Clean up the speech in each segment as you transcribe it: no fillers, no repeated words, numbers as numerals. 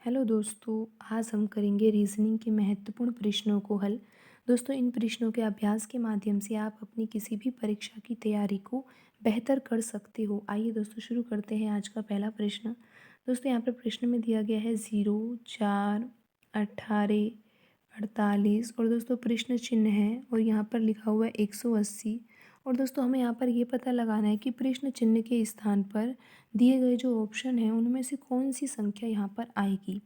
Hello दोस्तों, आज हम करेंगे रीजनिंग के महत्वपूर्ण प्रश्नों को हल। दोस्तों, इन प्रश्नों के अभ्यास के माध्यम से आप अपनी किसी भी परीक्षा की तैयारी को बेहतर कर सकते हो। आइए दोस्तों शुरू करते हैं आज का पहला प्रश्न। दोस्तों, यहाँ पर प्रश्न में दिया गया है 0, 4, 18, 48 और दोस्तों प्रश्न चिन्ह है और यहाँ पर लिखा हुआ है 180। और दोस्तों हमें यहाँ पर ये पता लगाना है कि प्रश्न चिन्ह के स्थान पर दिए गए जो ऑप्शन हैं उनमें से कौन सी संख्या यहाँ पर आएगी।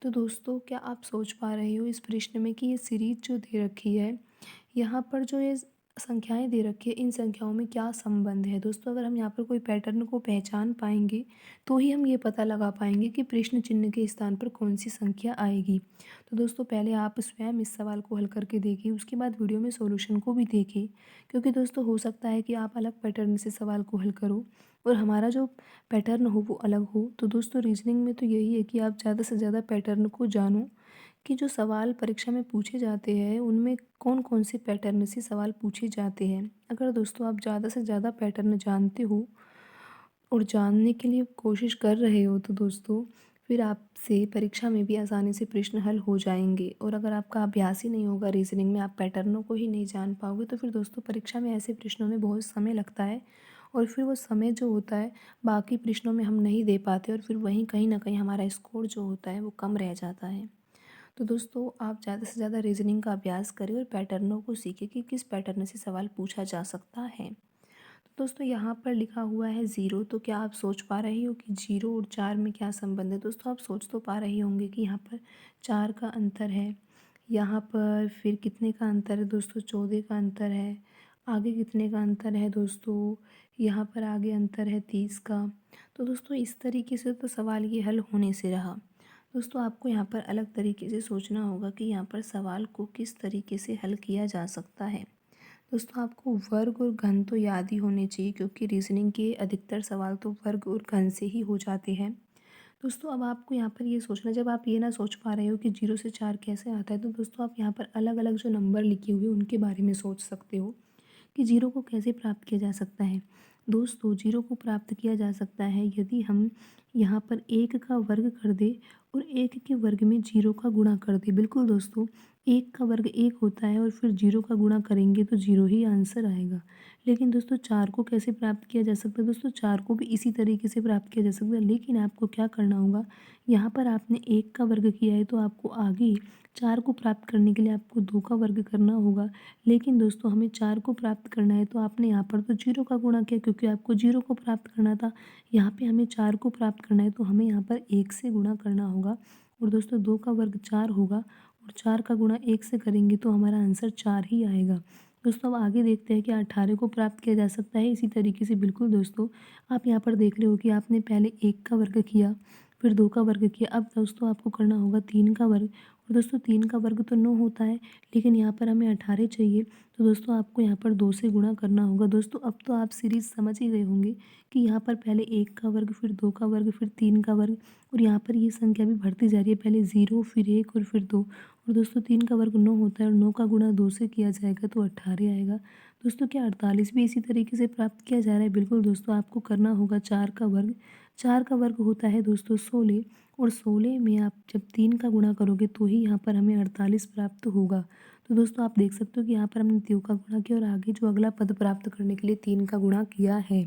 तो दोस्तों, क्या आप सोच पा रहे हो इस प्रश्न में कि ये सीरीज जो दे रखी है, यहाँ पर जो ये संख्याएं दे रखी है, इन संख्याओं में क्या संबंध है। दोस्तों, अगर हम यहाँ पर कोई पैटर्न को पहचान पाएंगे तो ही हम ये पता लगा पाएंगे कि प्रश्न चिन्ह के स्थान पर कौन सी संख्या आएगी। तो दोस्तों, पहले आप स्वयं इस सवाल को हल करके देखिए, उसके बाद वीडियो में सॉल्यूशन को भी देखिए, क्योंकि दोस्तों हो सकता है कि आप अलग पैटर्न से सवाल को हल करो और हमारा जो पैटर्न हो वो अलग हो। तो दोस्तों, रीजनिंग में तो यही है कि आप ज़्यादा से ज़्यादा पैटर्न को जानो कि जो सवाल परीक्षा में पूछे जाते हैं उनमें कौन कौन से पैटर्न से सवाल पूछे जाते हैं। अगर दोस्तों आप ज़्यादा से ज़्यादा पैटर्न जानते हो और जानने के लिए कोशिश कर रहे हो तो दोस्तों फिर आपसे परीक्षा में भी आसानी से प्रश्न हल हो जाएंगे। और अगर आपका अभ्यास ही नहीं होगा रीजनिंग में, आप पैटर्नों को ही नहीं जान पाओगे, तो फिर दोस्तों परीक्षा में ऐसे प्रश्नों में बहुत समय लगता है और फिर वो समय जो होता है बाकी प्रश्नों में हम नहीं दे पाते और फिर वहीं कहीं ना कहीं हमारा स्कोर जो होता है वो कम रह जाता है। तो दोस्तों, आप ज़्यादा से ज़्यादा रीजनिंग का अभ्यास करें और पैटर्नों को सीखें कि किस पैटर्न से सवाल पूछा जा सकता है। तो दोस्तों, यहाँ पर लिखा हुआ है 0, तो क्या आप सोच पा रहे हो कि 0 और 4 में क्या संबंध है। दोस्तों, आप सोच तो पा रहे होंगे कि यहाँ पर 4 का अंतर है, यहाँ पर फिर कितने का अंतर है दोस्तों, 14 का अंतर है, आगे कितने का अंतर है दोस्तों, यहाँ पर आगे अंतर है 30 का। तो दोस्तों इस तरीके से तो सवाल ये हल होने से रहा। दोस्तों, आपको यहाँ पर अलग तरीके से सोचना होगा कि यहाँ पर सवाल को किस तरीके से हल किया जा सकता है। दोस्तों, आपको वर्ग और घन तो याद ही होने चाहिए, क्योंकि रीजनिंग के अधिकतर सवाल तो वर्ग और घन से ही हो जाते हैं। दोस्तों, अब आपको यहाँ पर ये सोचना, जब आप ये ना सोच पा रहे हो कि 0 से 4 कैसे आता है, तो दोस्तों आप यहाँ पर अलग अलग जो नंबर लिखे हुए हैं उनके बारे में सोच सकते हो कि 0 को कैसे प्राप्त किया जा सकता है। दोस्तों, 0 को प्राप्त किया जा सकता है यदि हम यहाँ पर 1 का वर्ग कर दें और 1 के वर्ग में 0 का गुणा कर दें। बिल्कुल दोस्तों, 1 का वर्ग 1 होता है और फिर 0 का गुणा करेंगे तो 0 ही आंसर आएगा। लेकिन दोस्तों 4 को कैसे प्राप्त किया जा सकता है। दोस्तों, 4 को भी इसी तरीके से प्राप्त किया जा सकता है, लेकिन आपको क्या करना होगा, यहाँ पर आपने 1 का वर्ग किया है तो आपको आगे 4 को प्राप्त करने के लिए आपको 2 का वर्ग करना होगा। लेकिन दोस्तों हमें 4 को प्राप्त करना है तो आपने यहाँ पर तो 0 का गुणा किया, क्योंकि आपको 0 को प्राप्त करना था। यहाँ पे हमें 4 को प्राप्त करना है तो हमें यहाँ पर 1 से गुणा करना होगा। और दोस्तों 2 का वर्ग 4 होगा और 4 का गुणा 1 से करेंगे तो हमारा आंसर 4 ही आएगा। दोस्तों, अब आगे देखते हैं कि 18 को प्राप्त किया जा सकता है इसी तरीके से। बिल्कुल दोस्तों, आप यहाँ पर देख रहे हो कि आपने पहले 1 का वर्ग किया, फिर 2 का वर्ग किया। अब दोस्तों आपको करना होगा 3 का वर्ग। और दोस्तों 3 का वर्ग तो 9 होता है, लेकिन यहाँ पर हमें 18 चाहिए, तो दोस्तों आपको यहाँ पर 2 से गुणा करना होगा। दोस्तों, अब तो आप सीरीज़ समझ ही गए होंगे कि यहाँ पर पहले 1 का वर्ग, फिर 2 का वर्ग, फिर 3 का वर्ग, और यहाँ पर ये संख्या भी बढ़ती जा रही है, पहले 0 फिर 1 और फिर 2। और दोस्तों 3 का वर्ग 9 होता है और 9 का गुणा 2 से किया जाएगा तो 18 आएगा। दोस्तों, क्या 48 भी इसी तरीके से प्राप्त किया जा रहा है। बिल्कुल दोस्तों, आपको करना होगा 4 का वर्ग। 4 का वर्ग होता है दोस्तों 16, और 16 में आप जब 3 का गुणा करोगे तो ही यहाँ पर हमें 48 प्राप्त होगा। तो दोस्तों आप देख सकते हो कि यहाँ पर हमने 2 का गुणा किया और आगे जो अगला पद प्राप्त करने के लिए 3 का गुणा किया है।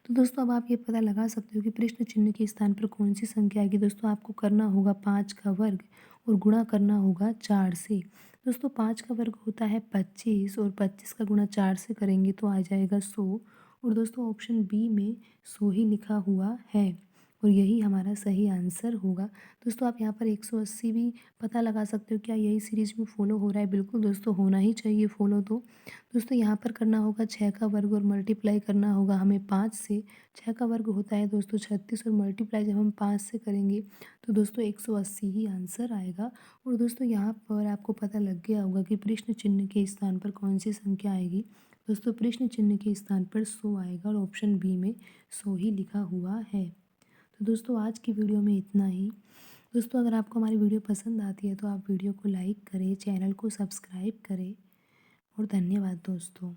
तो दोस्तों अब आप ये पता लगा सकते हो कि प्रश्न चिन्ह के स्थान पर कौन सी संख्या आएगी। दोस्तों, आपको करना होगा 5 का वर्ग और गुणा करना होगा 4 से। दोस्तों, 5 का वर्ग होता है 25 और 25 का गुणा 4 से करेंगे तो आ जाएगा 100। और दोस्तों ऑप्शन बी में 100 ही लिखा हुआ है और यही हमारा सही आंसर होगा। दोस्तों, आप यहाँ पर 180 भी पता लगा सकते हो, क्या यही सीरीज में फॉलो हो रहा है। बिल्कुल दोस्तों, होना ही चाहिए फॉलो। तो दोस्तों यहाँ पर करना होगा 6 का वर्ग और मल्टीप्लाई करना होगा हमें 5 से। 6 का वर्ग होता है दोस्तों 36 और मल्टीप्लाई जब हम 5 से करेंगे तो दोस्तों 180 ही आंसर आएगा। और दोस्तों यहाँ पर आपको पता लग गया होगा कि प्रश्न चिन्ह के स्थान पर कौन सी संख्या आएगी। दोस्तों, प्रश्न चिन्ह के स्थान पर 100 आएगा और ऑप्शन बी में 100 ही लिखा हुआ है। तो दोस्तों आज की वीडियो में इतना ही। दोस्तों, अगर आपको हमारी वीडियो पसंद आती है तो आप वीडियो को लाइक करें, चैनल को सब्सक्राइब करें, और धन्यवाद दोस्तों।